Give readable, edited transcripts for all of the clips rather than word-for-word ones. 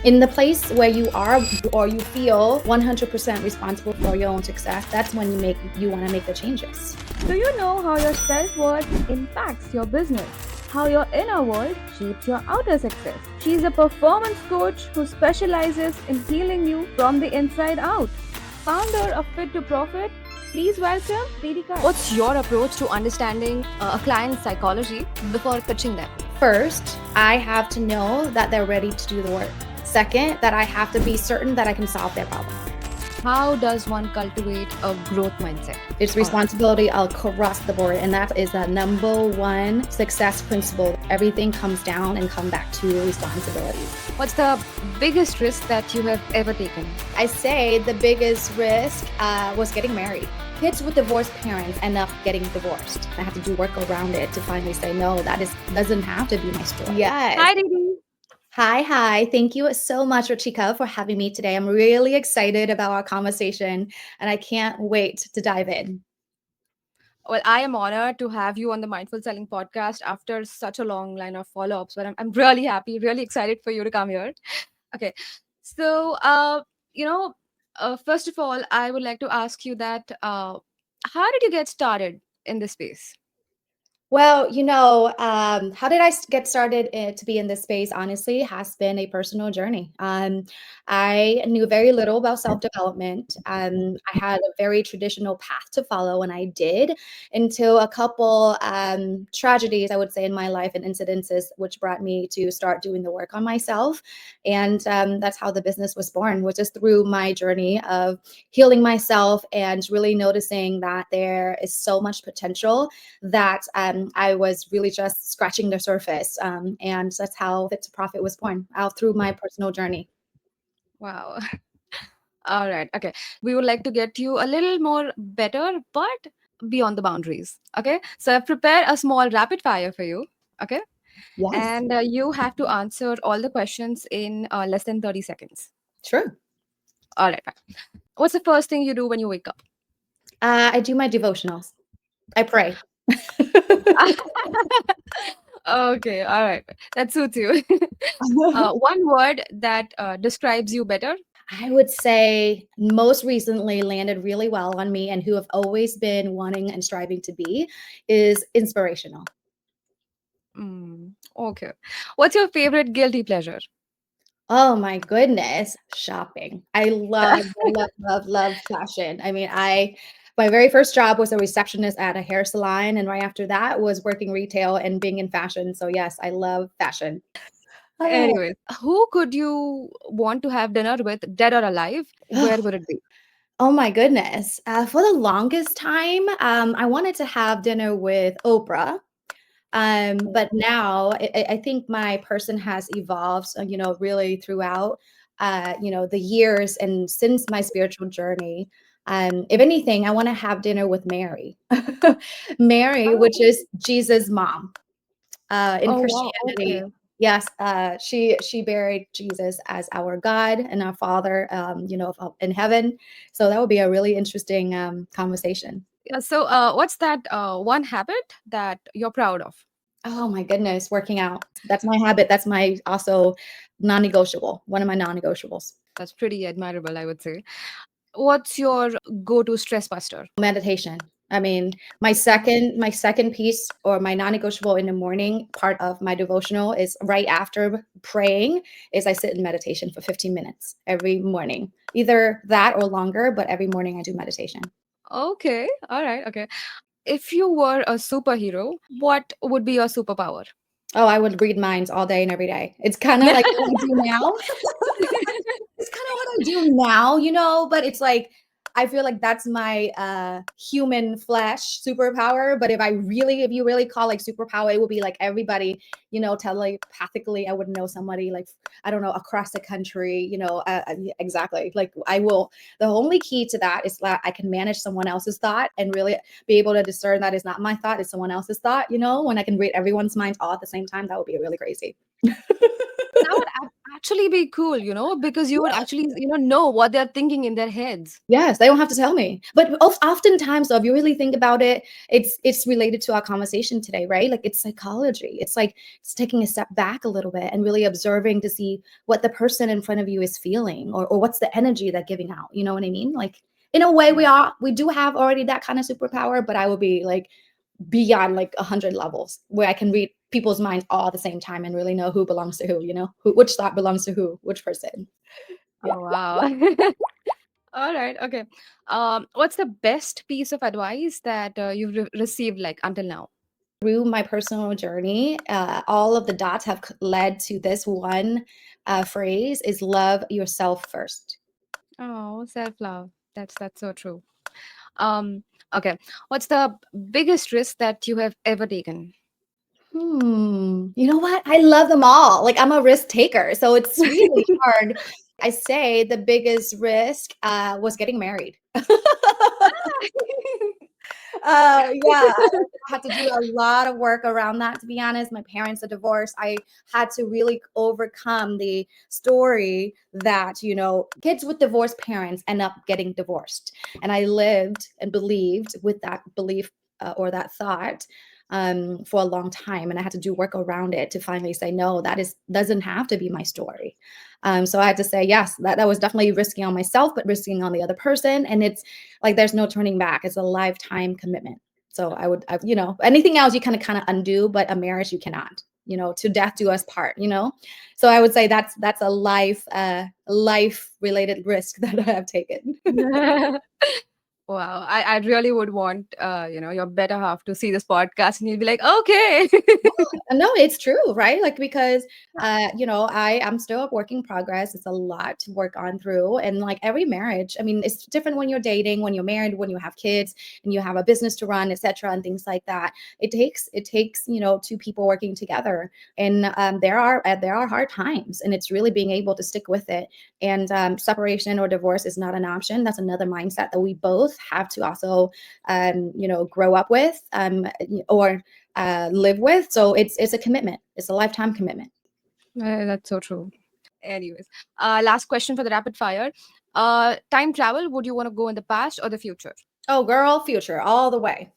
In the place where you are or you feel 100% responsible for your own success, that's when you want to make the changes. Do you know how your self-worth impacts your business? How your inner world shapes your outer success? She's a performance coach who specializes in healing you from the inside out. Founder of Fit to Profit, please welcome Dedee. What's your approach to understanding a client's psychology before pitching them? First, I have to know that they're ready to do the work. Second, that I have to be certain that I can solve their problem. How does one cultivate a growth mindset? It's responsibility across the board, and that is the number one success principle. Everything comes down and come back to responsibility. What's the biggest risk that you have ever taken? I say the biggest risk was getting married. Kids with divorced parents end up getting divorced. I have to do work around it to finally say, no, doesn't have to be my story. Yes. Hi, Dedee. Hi. Thank you so much, Ruchika, for having me today. I'm really excited about our conversation, and I can't wait to dive in. Well, I am honored to have you on the Mindful Selling podcast after such a long line of follow-ups, but I'm really happy, really excited for you to come here. Okay. So, first of all, I would like to ask you that how did you get started in this space? Well, how did I get started to be in this space? Honestly, has been a personal journey. I knew very little about self-development. I had a very traditional path to follow, and I did until a couple tragedies, I would say, in my life and incidences, which brought me to start doing the work on myself. And that's how the business was born, which is through my journey of healing myself and really noticing that there is so much potential that I was really just scratching the surface. And that's how Fit to Profit was born, out through my personal journey. Wow. All right. Okay. We would like to get you a little more better, but beyond the boundaries. Okay. So I've prepared a small rapid fire for you. Okay. Yes, And you have to answer all the questions in less than 30 seconds. true. All right. Fine. What's the first thing you do when you wake up? I do my devotionals. I pray. Okay. All right. That suits you. One word that describes you better. I would say most recently landed really well on me and who have always been wanting and striving to be is inspirational. Okay. What's your favorite guilty pleasure? Oh my goodness, shopping. I love fashion. I mean, my very first job was a receptionist at a hair salon, and right after that was working retail and being in fashion. So yes, I love fashion. Oh, Anyways, who could you want to have dinner with, dead or alive? Where would it be? oh my goodness. For the longest time, I wanted to have dinner with Oprah. But now I think my person has evolved, really throughout, the years and since my spiritual journey. If anything, I want to have dinner with Mary, Mary, which Oh, is Jesus' mom. In oh wow. Christianity, Okay. yes, she buried Jesus as our God and our Father, in heaven. So that would be a really interesting conversation. Yeah, so, what's that one habit that you're proud of? Oh my goodness, working out. That's my habit. That's my also non-negotiable. One of my non-negotiables. That's pretty admirable, I would say. What's your go-to stress buster? Meditation. I mean, my second piece or my non-negotiable in the morning part of my devotional is right after praying is I sit in meditation for 15 minutes every morning. Either that or longer, but every morning I do meditation. Okay. All right. Okay. If you were a superhero, what would be your superpower? Oh, I would read minds all day and every day. It's kind of like what I do now. It's kind of what I do now, but it's like I feel like that's my human flesh superpower. But if you really call like superpower, it would be like everybody, telepathically, I would know somebody like, I don't know, across the country, exactly. Like I will, the only key to that is that I can manage someone else's thought and really be able to discern that is not my thought, it's someone else's thought, when I can read everyone's minds all at the same time, that would be really crazy. That would actually be cool, because you would actually, know what they're thinking in their heads. Yes, they don't have to tell me. But oftentimes, though, if you really think about it, it's related to our conversation today, right? Like it's psychology. It's like it's taking a step back a little bit and really observing to see what the person in front of you is feeling, or what's the energy they're giving out. You know what I mean? Like in a way, Right. we do have already that kind of superpower, but I will be like beyond like 100 levels where I can read people's minds all at the same time and really know who belongs to who. You know, which thought belongs to who, which person. Yeah. Oh, wow. All right. Okay. What's the best piece of advice that you've received like until now? Through my personal journey, all of the dots have led to this one phrase is love yourself first. Oh, self-love. That's so true. Um, okay. What's the biggest risk that you have ever taken? You know what? I love them all. Like I'm a risk taker, so it's really hard. I say the biggest risk was getting married. Yeah, I had to do a lot of work around that, to be honest. My parents are divorced. I had to really overcome the story that, kids with divorced parents end up getting divorced. And I lived and believed with that belief or that thought for a long time. And I had to do work around it to finally say, no, doesn't have to be my story. So I had to say, yes, that was definitely risking on myself, but risking on the other person. And it's like there's no turning back. It's a lifetime commitment. So anything else you kind of undo, but a marriage you cannot. To death do us part. So I would say that's a life related risk that I have taken. Wow, I really would want your better half to see this podcast and you'll be like, okay. No, it's true, right? Like because I'm still a work in progress. It's a lot to work on through. And like every marriage, I mean, it's different when you're dating, when you're married, when you have kids and you have a business to run, etc., and things like that. It takes two people working together. And there are hard times, and it's really being able to stick with it. And separation or divorce is not an option. That's another mindset that we both have to also grow up with, or live with. So it's a commitment. It's a lifetime commitment. That's so true. Anyways, last question for the rapid fire. Time travel, would you want to go in the past or the future? Oh, girl, future all the way.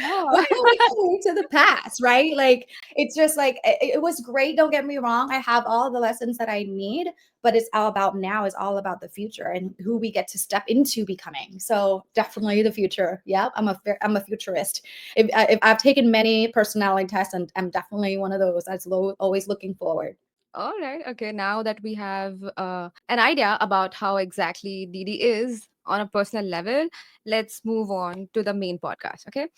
Oh. Why are we going to the past, right? Like it's just like it was great. Don't get me wrong. I have all the lessons that I need, but it's all about now. Is all about the future and who we get to step into becoming. So definitely the future. Yeah, I'm a futurist. If I've taken many personality tests, and I'm definitely one of those that's always looking forward. All right. Okay. Now that we have an idea about how exactly Didi is on a personal level, let's move on to the main podcast. Okay.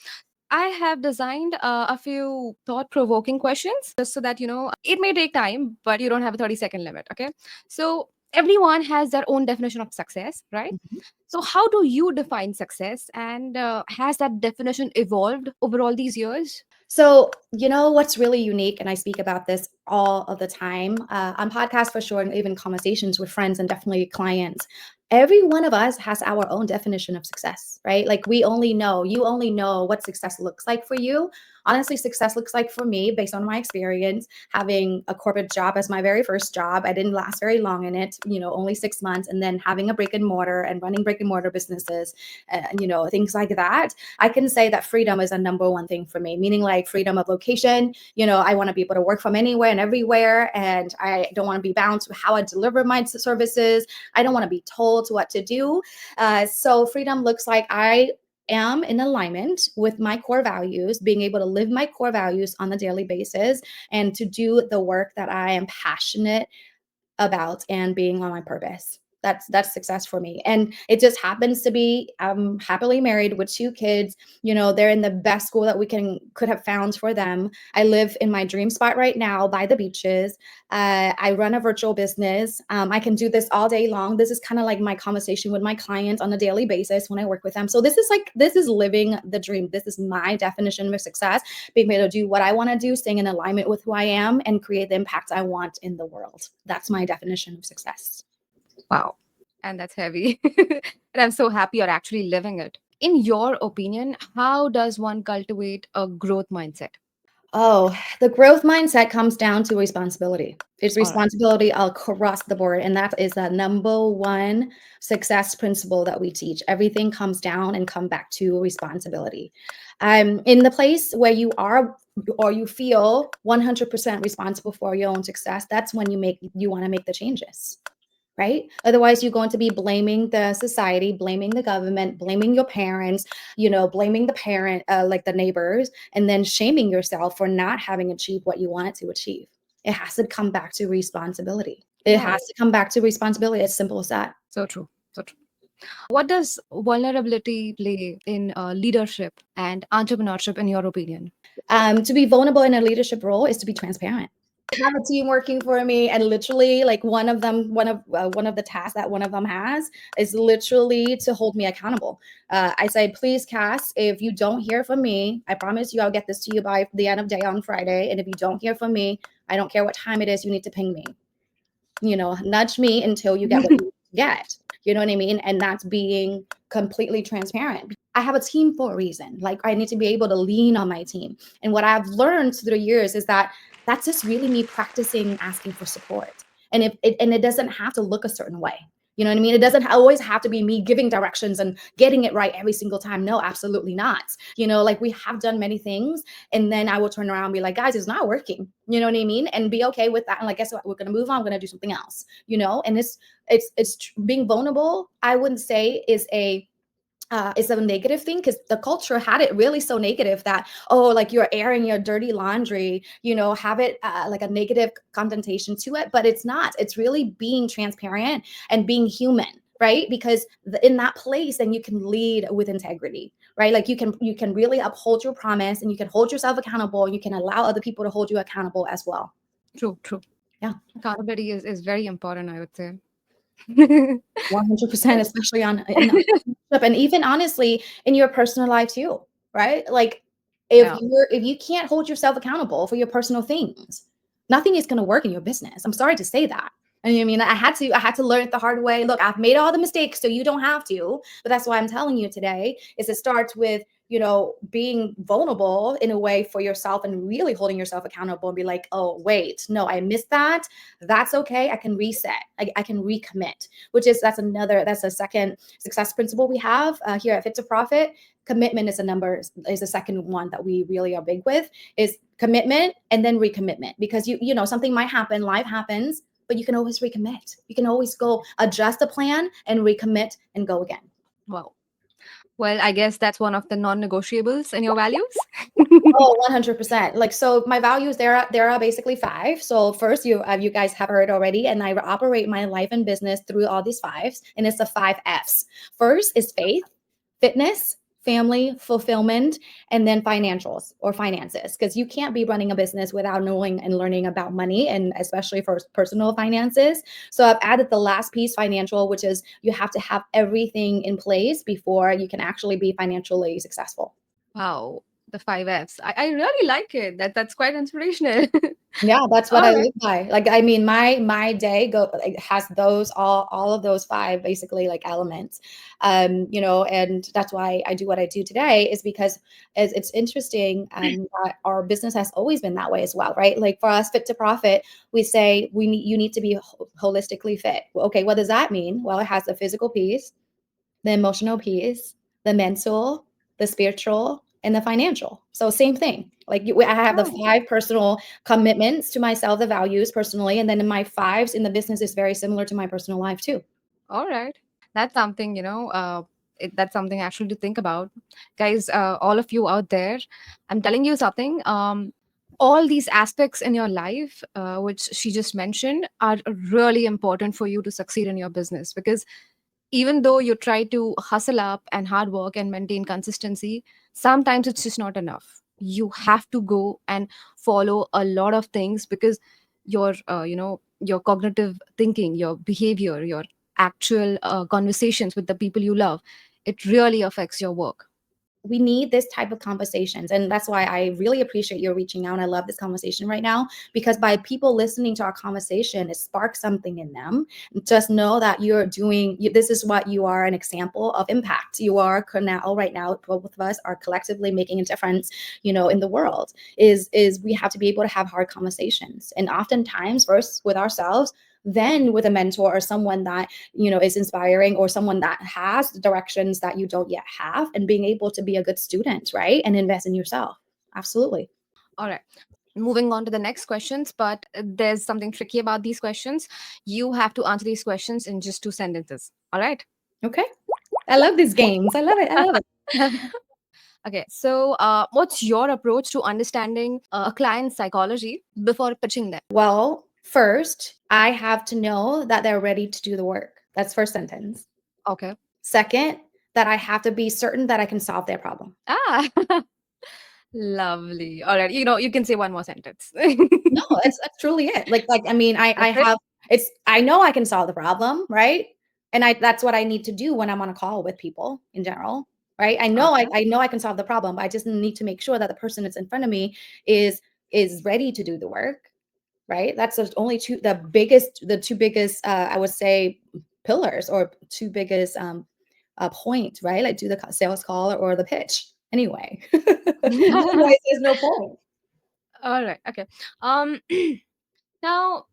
I have designed a few thought provoking questions just so that, it may take time, but you don't have a 30-second limit. Okay. So everyone has their own definition of success, right? So, how do you define success? And has that definition evolved over all these years? So, what's really unique, and I speak about this all of the time on podcasts for sure, and even conversations with friends and definitely clients. Every one of us has our own definition of success, right? Like you only know what success looks like for you. Honestly, success looks like for me, based on my experience, having a corporate job as my very first job. I didn't last very long in it, only 6 months, and then having a brick and mortar and running brick and mortar businesses, things like that. I can say that freedom is a number one thing for me, meaning like freedom of location. I want to be able to work from anywhere and everywhere. And I don't want to be bound to how I deliver my services. I don't want to be told what to do. So freedom looks like I am in alignment with my core values, being able to live my core values on a daily basis and to do the work that I am passionate about and being on my purpose. That's success for me. And it just happens to be I'm happily married with 2 kids. They're in the best school that we could have found for them. I live in my dream spot right now by the beaches. I run a virtual business. I can do this all day long. This is kind of like my conversation with my clients on a daily basis when I work with them. So this is living the dream. This is my definition of success, being able to do what I want to do, staying in alignment with who I am, and create the impact I want in the world. That's my definition of success. Wow. And that's heavy. And I'm so happy you're actually living it. In your opinion, how does one cultivate a growth mindset? Oh, the growth mindset comes down to responsibility. It's All right. responsibility across the board. And that is the number one success principle that we teach. Everything comes down and come back to responsibility. In the place where you are or you feel 100% responsible for your own success, that's when you want to make the changes, right? Otherwise, you're going to be blaming the society, blaming the government, blaming your parents, blaming the parent, like the neighbors, and then shaming yourself for not having achieved what you wanted to achieve. It has to come back to responsibility. It Wow. has to come back to responsibility. It's simple as that. So true. So true. What does vulnerability play in leadership and entrepreneurship, in your opinion? To be vulnerable in a leadership role is to be transparent. Have a team working for me, and literally, like one of the tasks that one of them has is literally to hold me accountable. I say, please, Cass, if you don't hear from me, I promise you I'll get this to you by the end of day on Friday. And if you don't hear from me, I don't care what time it is, you need to ping me. Nudge me until you get what you get. You know what I mean? And that's being completely transparent. I have a team for a reason. Like, I need to be able to lean on my team. And what I've learned through the years is that that's just really me practicing asking for support. And it doesn't have to look a certain way. You know what I mean? It doesn't always have to be me giving directions and getting it right every single time. No, absolutely not. Like, we have done many things, and then I will turn around and be like, guys, it's not working. You know what I mean? And be okay with that. And like, guess what? We're gonna move on. We're gonna do something else. And it's being vulnerable. I wouldn't say is a negative thing, because the culture had it really so negative that, oh, like, you're airing your dirty laundry, have it like a negative connotation to it. But it's not. It's really being transparent and being human, right? Because in that place, then you can lead with integrity, right? Like, you can really uphold your promise, and you can hold yourself accountable, and you can allow other people to hold you accountable as well. True, true. Yeah. Accountability is very important, I would say. 100%, especially in a relationship, and even honestly in your personal life too, right? Like, Yeah. if you can't hold yourself accountable for your personal things, nothing is going to work in your business. I'm sorry to say that. And I mean, I had to learn it the hard way. Look, I've made all the mistakes, so you don't have to. But that's why I'm telling you today is it starts with being vulnerable in a way for yourself, and really holding yourself accountable, and be like, oh wait, no, I missed that. That's okay. I can reset. I can recommit, that's a second success principle we have here at Fit to Profit. Commitment is a second one that we really are big with, is commitment and then recommitment. Because something might happen, life happens, but you can always recommit. You can always go adjust the plan and recommit and go again. Wow. Well, I guess that's one of the non-negotiables in your values. Oh, 100%. Like, so my values, there are basically five. So first, you guys have heard already, and I operate my life and business through all these fives, and it's the five F's. First is faith, fitness, family, fulfillment, and then financials or finances. Because you can't be running a business without knowing and learning about money, and especially for personal finances. So I've added the last piece, financial, which is you have to have everything in place before you can actually be financially successful. Wow, the five Fs. I really like it. That's quite inspirational. Yeah, that's what All I right. live by. Like, I mean, my day like, has those all of those five basically like elements. And that's why I do what I do today, is because it's interesting, that our business has always been that way as well, right? Like, for us, Fit to Profit, we say you need to be holistically fit. Well, okay, what does that mean? Well, it has the physical piece, the emotional piece, the mental, the spiritual, and the financial. So same thing. Like, I have the Oh, five personal commitments to myself, the values personally, and then in my fives in the business is very similar to my personal life too. all right. That's something, that's something actually to think about. Guys, all of you out there, I'm telling you something. All these aspects in your life, which she just mentioned, are really important for you to succeed in your business, because even though you try to hustle up and hard work and maintain consistency, sometimes it's just not enough. You have to go and follow a lot of things, because your cognitive thinking, your behavior, your actual conversations with the people you love, it really affects your work. we need this type of conversations. And that's why I really appreciate you reaching out. And I love this conversation right now, because by people listening to our conversation, it sparks something in them. Just know that this is what you are, an example of impact. You are now, right now, both of us are collectively making a difference, in the world. Is we have to be able to have hard conversations. And oftentimes first with ourselves, then with a mentor or someone that is inspiring, or someone that has directions that you don't yet have, and being able to be a good student, right, and invest in yourself. Absolutely. All right. Moving on to the next questions, but there's something tricky about these questions. You have to answer these questions in just 2 sentences. All right. Okay. I love these games. I love it. I love it. Okay. So, what's your approach to understanding a client's psychology before pitching them? Well, first, I have to know that they're ready to do the work. That's first sentence. Okay. Second, that I have to be certain that I can solve their problem. Ah, lovely. All right. You can say one more sentence. No, that's truly it. Like I mean, I That's it. have I know I can solve the problem, right? And that's what I need to do when I'm on a call with people in general, right? I know Okay. I know I can solve the problem, but I just need to make sure that the person that's in front of me is ready to do the work, right? That's the two biggest I would say pillars, or two biggest point, right? Like do the sales call or the pitch anyway. Otherwise, there's no point. All right. Okay. Um. Now,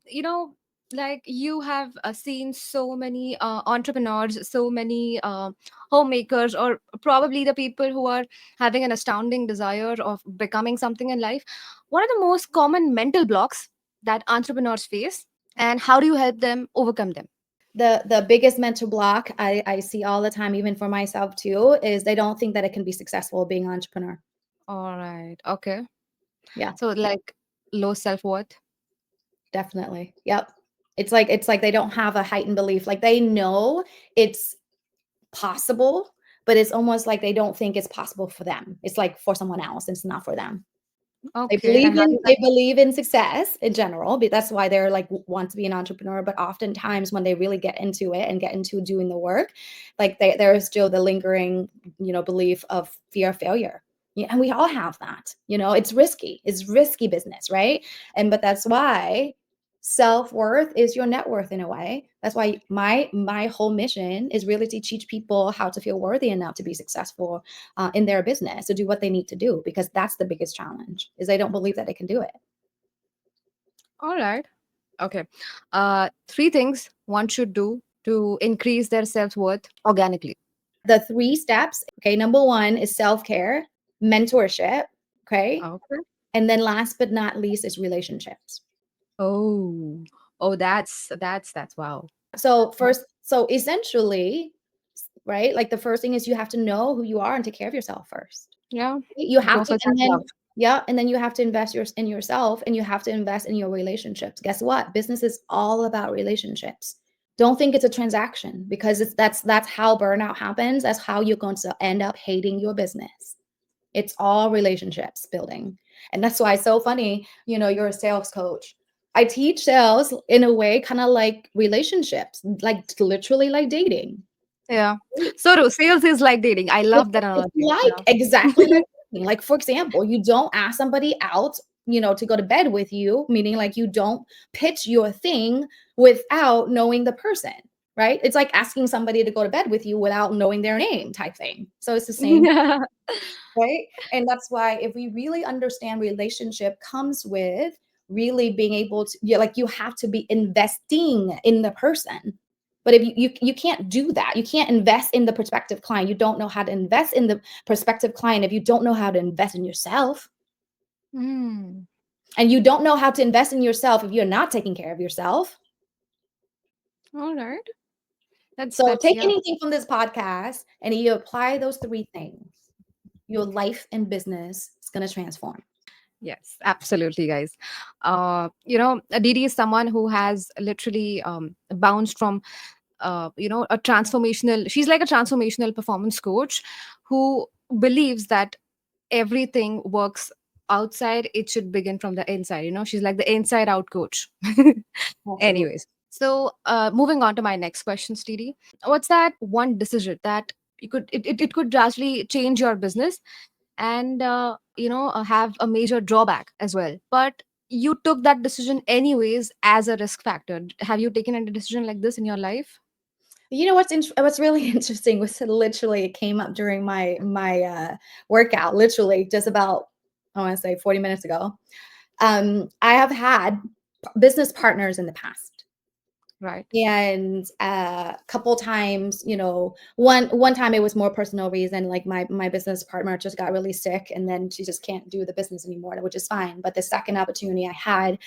like you have seen so many entrepreneurs, so many homemakers, or probably the people who are having an astounding desire of becoming something in life. What are the most common mental blocks that entrepreneurs face, and how do you help them overcome them? The biggest mental block I see all the time, even for myself too, is they don't think that it can be successful being an entrepreneur. All right. Okay. Yeah, So, like, low self worth. definitely. Yep. It's like they don't have a heightened belief. Like they know it's possible, but it's almost like they don't think it's possible for them. It's like for someone else, it's not for them. They Okay. believe And how do in you they believe in success in general, but that's why they're like want to be an entrepreneur. But oftentimes when they really get into it and get into doing the work, like there is still the lingering, belief of fear of failure. Yeah, and we all have that. It's risky. It's risky business, right? But that's why self-worth is your net worth in a way. That's why my whole mission is really to teach people how to feel worthy enough to be successful in their business, to do what they need to do, because that's the biggest challenge, is they don't believe that they can do it. All right. Okay. Three things one should do to increase their self worth organically. The 3 steps, okay, number one is self-care, mentorship, okay, Okay. and then last but not least is relationships. Oh, oh, that's wow. So Yeah. first, so essentially, right, like the first thing is you have to know who you are and take care of yourself first. Yeah. You have Go to, for and self then love. yeah, and then you have to invest in yourself, and you have to invest in your relationships. Guess what? Business is all about relationships. Don't think it's a transaction, because that's how burnout happens. That's how you're going to end up hating your business. It's all relationships building. And that's why it's so funny, you're a sales coach. I teach sales in a way kind of like relationships, like literally like dating. Yeah. Right? So do sales is like dating. I It's love that it's analogy. like Yeah. exactly like dating. Like, for example, you don't ask somebody out, to go to bed with you, meaning like you don't pitch your thing without knowing the person, right? It's like asking somebody to go to bed with you without knowing their name type thing. So it's the same, right? And that's why if we really understand relationship comes with really being able to, like you have to be investing in the person. But if you can't do that, you can't invest in the prospective client. You don't know how to invest in the prospective client if you don't know how to invest in yourself. Mm. And you don't know how to invest in yourself if you're not taking care of yourself. All right. So That's take yeah. anything from this podcast and you apply those 3 things, your life and business is going to transform. Yes, absolutely, guys. Aditi is someone who has literally bounced from a transformational, she's like a transformational performance coach who believes that everything works outside, it should begin from the inside. She's like the inside out coach. Absolutely. Anyways, so moving on to my next question, Stevie. What's that one decision that it could drastically change your business, and have a major drawback as well. But you took that decision anyways as a risk factor. Have you taken any decision like this in your life? You know what's really interesting was literally it came up during my workout, literally just about I want to say 40 minutes ago. I have had business partners in the past. Right. And a couple times, one time it was more personal reason, like my business partner just got really sick and then she just can't do the business anymore, which is fine. But the second opportunity I had,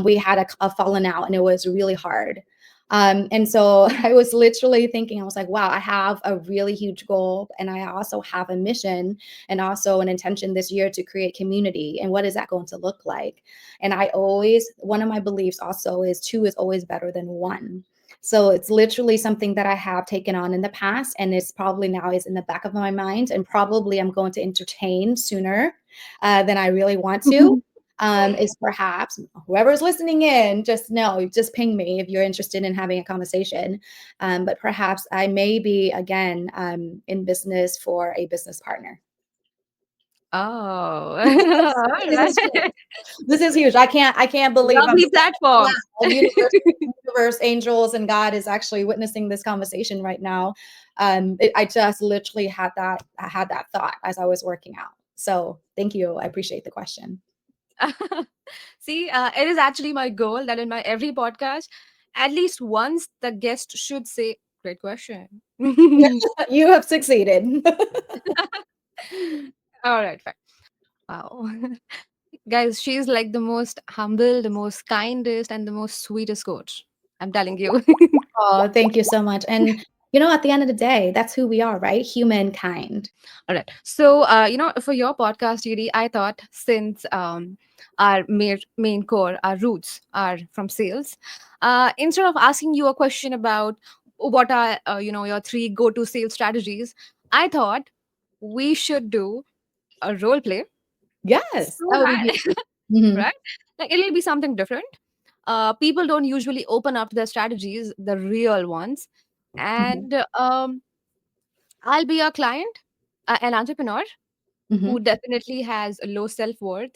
we had a falling out and it was really hard. And so I was literally thinking, I was like, wow, I have a really huge goal and I also have a mission and also an intention this year to create community. And what is that going to look like? And one of my beliefs also is two is always better than one. So it's literally something that I have taken on in the past, and it's probably now is in the back of my mind, and probably I'm going to entertain sooner than I really want to. Is perhaps whoever's listening in, just ping me if you're interested in having a conversation. But perhaps I may be again in business for a business partner. Oh. All This is right. this is huge. I can't believe I'm Lovely saying platform. wow, universe, angels, and God is actually witnessing this conversation right now. I just literally I had that thought as I was working out. So thank you. I appreciate the question. See, it is actually my goal that in my every podcast, at least once the guest should say, "Great question." You have succeeded. All right, fine. Wow. Guys, she's like the most humble, the most kindest, and the most sweetest coach. I'm telling you. Oh, thank you so much. And at the end of the day, that's who we are, right? Humankind. All right. So, for your podcast, Judy, I thought since our main core, our roots are from sales, instead of asking you a question about what are, your three go-to sales strategies, I thought we should do a role play Yes, so that would be that, beautiful. Mhm, right? Like it'll be something different. People don't usually open up their strategies, the real ones. mhm, And I'll be a client, an entrepreneur who mhm. definitely has a low self worth,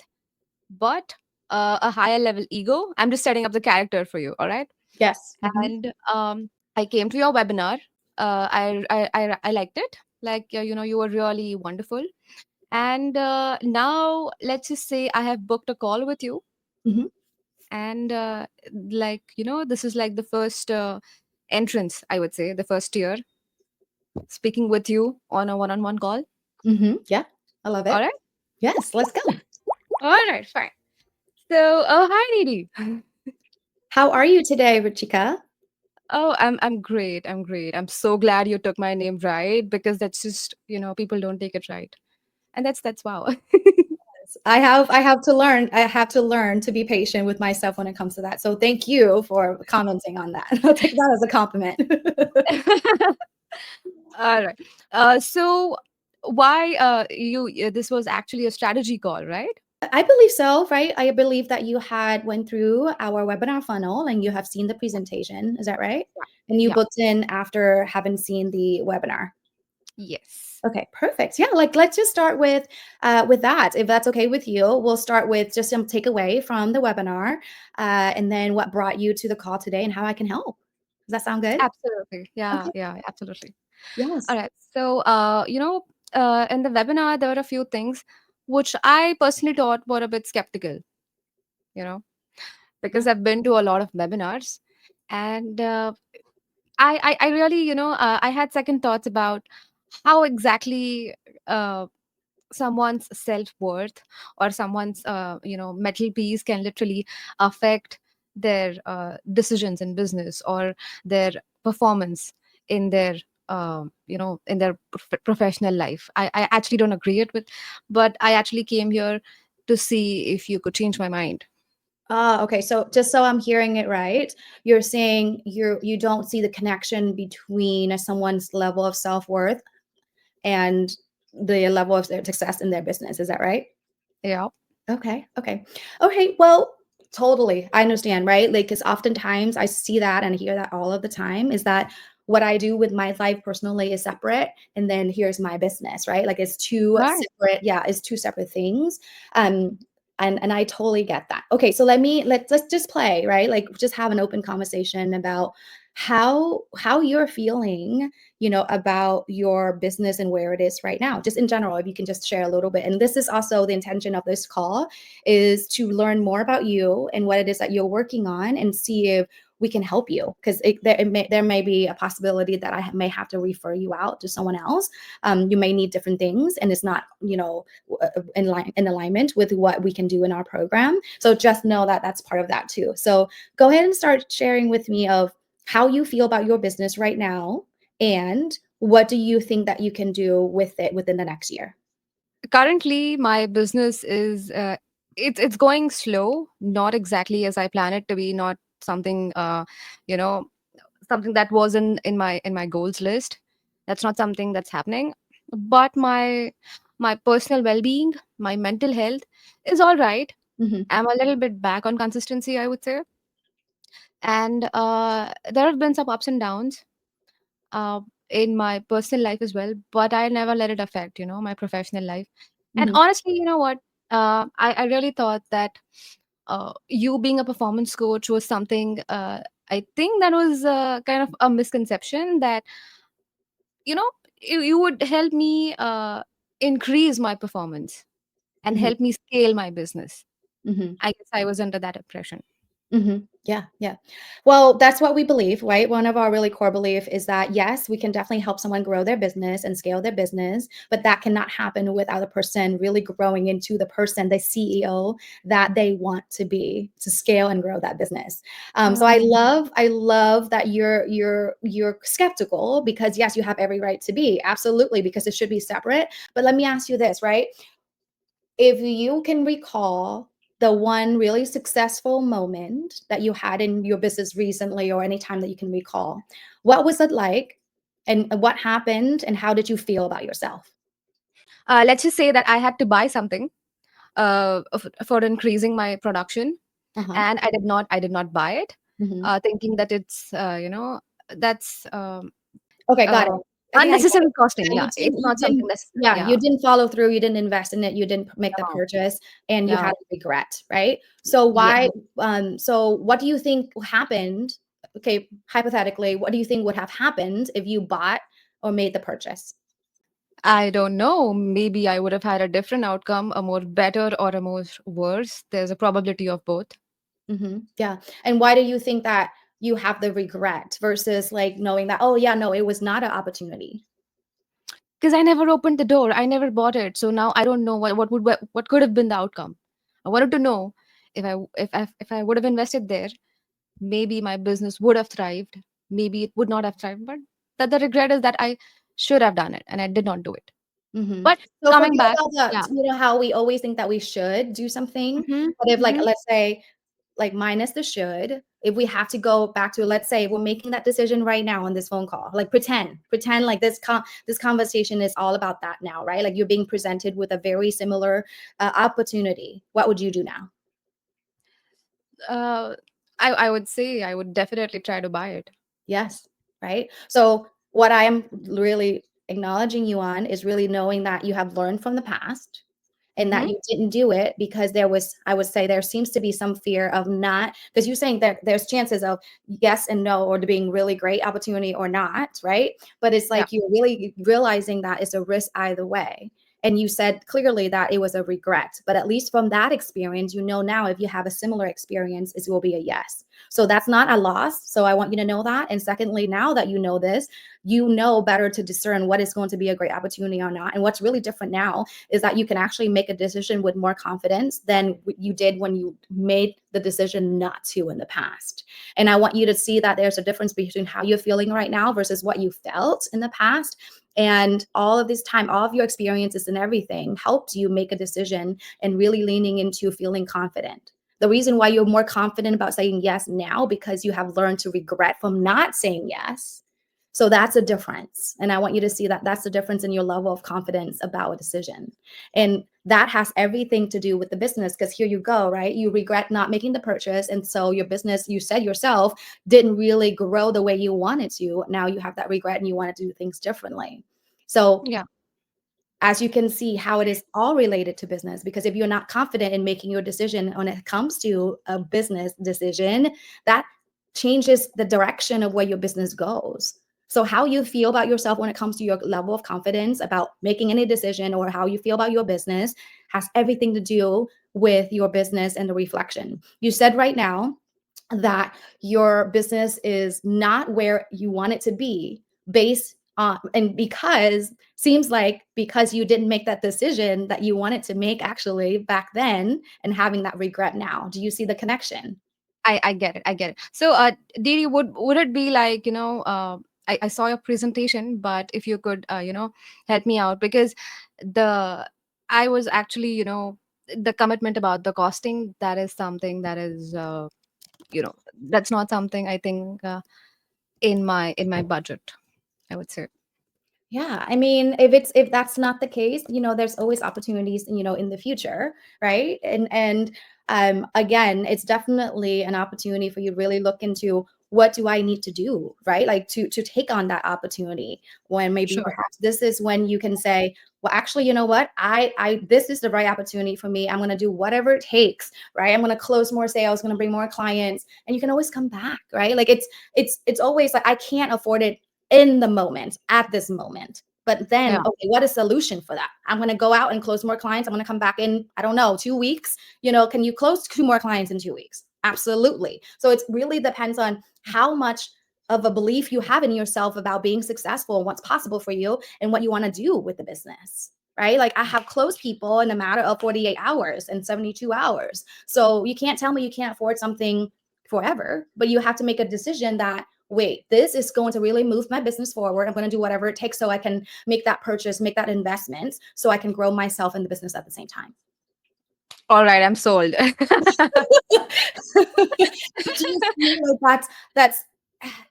but a higher level ego. I'm just setting up the character for you, all right? Yes. Mhm, And I came to your webinar. I liked it. Like you were really wonderful. And now let's just say I have booked a call with you, mhm, and this is like the first entrance. I would say the first year speaking with you on a one-on-one call. mhm. Yeah, I love All it. right. Yes, let's go. All right. Fine. So, hi, Didi. How are you today, Ruchika? Oh, I'm great. I'm great. I'm so glad you took my name right, because that's just, people don't take it right. And that's wow. I have to learn to be patient with myself when it comes to that. So thank you for commenting on that. I'll take that as a compliment. All right. So why this was actually a strategy call, right? I believe so, right? I believe that you had went through our webinar funnel and you have seen the presentation. Is that right? Yeah. And you Yeah. booked in after having seen the webinar. Yes. Okay, perfect. Yeah, like let's just start with that. If that's okay with you, we'll start with just some takeaway from the webinar, and then what brought you to the call today and how I can help. Does that sound good? Absolutely. Yeah, Okay. yeah, absolutely. All Yes. right. So, in the webinar, there were a few things which I personally thought were a bit skeptical, you know, because Mm. I've been to a lot of webinars, and I really, I had second thoughts about how exactly uh, someone's self-worth or someone's mental peace can literally affect their decisions in business or their performance in their in their professional life. I actually don't agree it with, but I actually came here to see if you could change my mind. Ah, okay. So just so I'm hearing it right, you're saying you don't see the connection between someone's level of self-worth and the level of their success in their business. Is that right? Yeah. Okay, okay. Okay, well, totally. I understand, right? Like, because oftentimes I see that and hear that all of the time is that what I do with my life personally is separate, and then here's my business, right? Like it's two Right. separate, yeah, it's two separate things. Um, and I totally get that. Okay, so let's just play, right? Like just have an open conversation about how you're feeling, about your business and where it is right now. Just in general, if you can just share a little bit. And this is also the intention of this call, is to learn more about you and what it is that you're working on, and see if we can help you, because there may be a possibility that I may have to refer you out to someone else. You may need different things, and it's not, in alignment with what we can do in our program. So just know that that's part of that too. So go ahead and start sharing with me of how you feel about your business right now, and what do you think that you can do with it within the next year. Currently, my business is it's going slow, not exactly as I plan it to be, not something you know something that was in my goals list. That's not something that's happening. But my personal well-being, my mental health is all right. Mm-hmm, I'm a little bit back on consistency, I would say. And there have been some ups and downs uh, in my personal life as well, but I never let it affect, my professional life. And mm-hmm, honestly, you know what? I really thought that you being a performance coach was something, I think that was kind of a misconception that, you know, you would help me increase my performance and mm-hmm, help me scale my business. mm-hmm. I guess I was under that impression. Yeah, yeah. Well, that's what we believe, right? One of our really core belief is that yes, we can definitely help someone grow their business and scale their business, but that cannot happen without a person really growing into the person, the CEO that they want to be to scale and grow that business. So Mm. I love that you're skeptical, because yes, you have every right to be, absolutely, because it should be separate. But let me ask you this, right? If you can recall the one really successful moment that you had in your business recently, or any time that you can recall, what was it like, and what happened, and how did you feel about yourself? Let's just say that I had to buy something for increasing my production, Uh-huh. and I did not buy it, Hmm. thinking that it's that's Okay, got it. uh, I think I get it. unnecessary costing. Yeah, Yeah, it's you not something didn't, that's yeah, yeah. you didn't follow through, you didn't invest in it, you didn't make the No, purchase, and you no. had regret, right? So Yeah, so what do you think happened? Okay, hypothetically, what do you think would have happened if you bought or made the purchase? I don't know. Maybe I would have had a different outcome, a more better or a more worse. There's a probability of both. Yeah. And why do you think that you have the regret versus like knowing that, oh yeah, no, it was not an opportunity? Because I never opened the door. I never bought it. So now I don't know what could have been the outcome. I wanted to know if I would have invested there, maybe my business would have thrived. Maybe it would not have thrived. But that the regret is that I should have done it and I did not do it. Hmm. But So coming forget back, about yeah. the, how we always think that we should do something. Hmm. But if, like, Hmm. let's say, like, minus the should, if we have to go back to, let's say we're making that decision right now on this phone call, like pretend like this conversation is all about that now, right? Like you're being presented with a very similar opportunity. What would you do now? Uh, I would say I would definitely try to buy it. Yes, right? So what I am really acknowledging you on is really knowing that you have learned from the past, and that Hmm. you didn't do it because there was, I would say, there seems to be some fear of not, because you're saying that there's chances of yes and no, or to being really great opportunity or not, right? But it's Yeah. like you're really realizing that it's a risk either way. And you said clearly that it was a regret, but at least from that experience, you know now if you have a similar experience, it will be a yes. So that's not a loss. So I want you to know that. And secondly, now that you know this, you know better to discern what is going to be a great opportunity or not. And what's really different now is that you can actually make a decision with more confidence than you did when you made the decision not to in the past. And I want you to see that there's a difference between how you're feeling right now versus what you felt in the past. And all of this time, all of your experiences and everything helped you make a decision and really leaning into feeling confident. The reason why you're more confident about saying yes now, because you have learned to regret from not saying yes, So that's a difference. And I want you to see that that's the difference in your level of confidence about a decision. And that has everything to do with the business, because here you go, right? You regret not making the purchase. And so your business, you said yourself, didn't really grow the way you wanted to. Now you have that regret and you want to do things differently. So Yeah. as you can see how it is all related to business, because if you're not confident in making your decision when it comes to a business decision, that changes the direction of where your business goes. So how you feel about yourself when it comes to your level of confidence about making any decision, or how you feel about your business, has everything to do with your business and the reflection. You said right now that your business is not where you want it to be, based on, and because seems like because you didn't make that decision that you wanted to make actually back then, and having that regret now. Do you see the connection? I get it. I get it. So, Didi, would it be like, I saw your presentation, but if you could, help me out, because the I was actually, the commitment about the costing, that is something that is, that's not something I think in my budget, I would say. Yeah, I mean, if that's not the case, there's always opportunities, in the future, right? And again, it's definitely an opportunity for you to really look into what do I need to do, right? Like to take on that opportunity, when maybe Sure. perhaps this is when you can say, well, actually, you know what? I this is the right opportunity for me. I'm going to do whatever it takes, right? I'm going to close more sales, going to bring more clients, and you can always come back, right? Like it's always like I can't afford it in the moment, at this moment. But then, Yeah. okay, what is solution for that? I'm going to go out and close more clients. I'm going to come back in, I don't know, 2 weeks. Can you close two more clients in 2 weeks? Absolutely. So it really depends on how much of a belief you have in yourself about being successful and what's possible for you and what you want to do with the business. Right? Like I have closed people in a matter of 48 hours and 72 hours. So you can't tell me you can't afford something forever, but you have to make a decision that, wait, this is going to really move my business forward. I'm going to do whatever it takes so I can make that purchase, make that investment, so I can grow myself in the business at the same time. All right, I'm sold. Do you see, like that's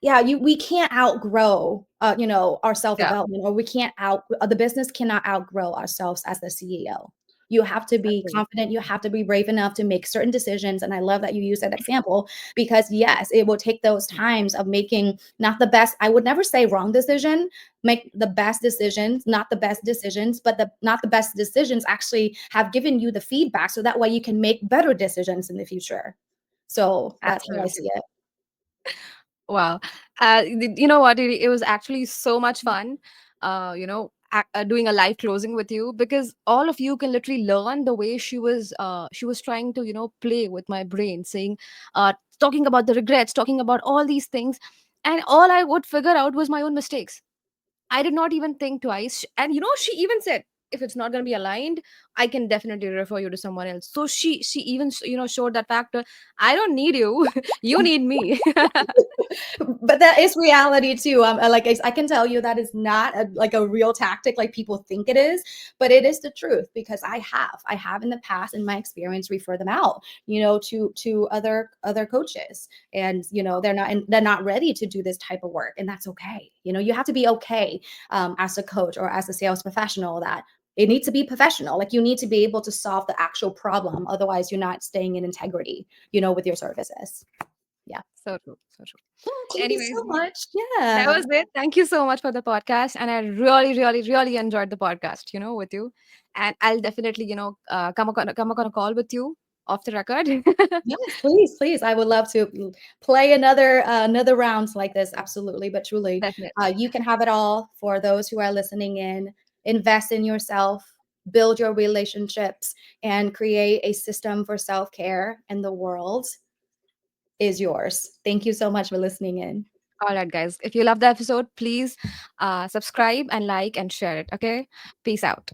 yeah, we can't outgrow our self Yeah, development, or we can't out the business cannot outgrow ourselves as the CEO. You have to be agree. confident, you have to be brave enough to make certain decisions, and I love that you use that example, because yes, it will take those times of making not the best, I would never say wrong decision, make the best decisions, not the best decisions, but the not the best decisions actually have given you the feedback, so that way you can make better decisions in the future. So that's how I Absolutely. see it. Wow. You know what? It was actually so much fun, doing a live closing with you, because all of you can literally learn the way she was trying to, play with my brain, saying, talking about the regrets, talking about all these things. And all I would figure out was my own mistakes. I did not even think twice. And, she even said, if it's not going to be aligned, I can definitely refer you to someone else. So she even, showed that factor. I don't need you. You need me. But that is reality too. Like I can tell you that is not like a real tactic like people think it is, but it is the truth, because I have in the past, in my experience, refer them out, to other coaches, and they're not ready to do this type of work, and that's okay. You have to be okay, as a coach or as a sales professional, that it needs to be professional. Like you need to be able to solve the actual problem. Otherwise, you're not staying in integrity, with your services. Yeah. So true. So true. Oh, thank you Anyways, so much. that Yeah. was it. Thank you so much for the podcast. And I really, really, really enjoyed the podcast, with you. And I'll definitely, come on a call with you off the record. Yes, please, please. I would love to play another rounds like this. Absolutely. But truly, Definitely. you can have it all. For those who are listening in, invest in yourself, build your relationships, and create a system for self-care, and the world is yours. Thank you so much for listening in. All right, guys. If you love the episode, please subscribe and like and share it. Okay. Peace out.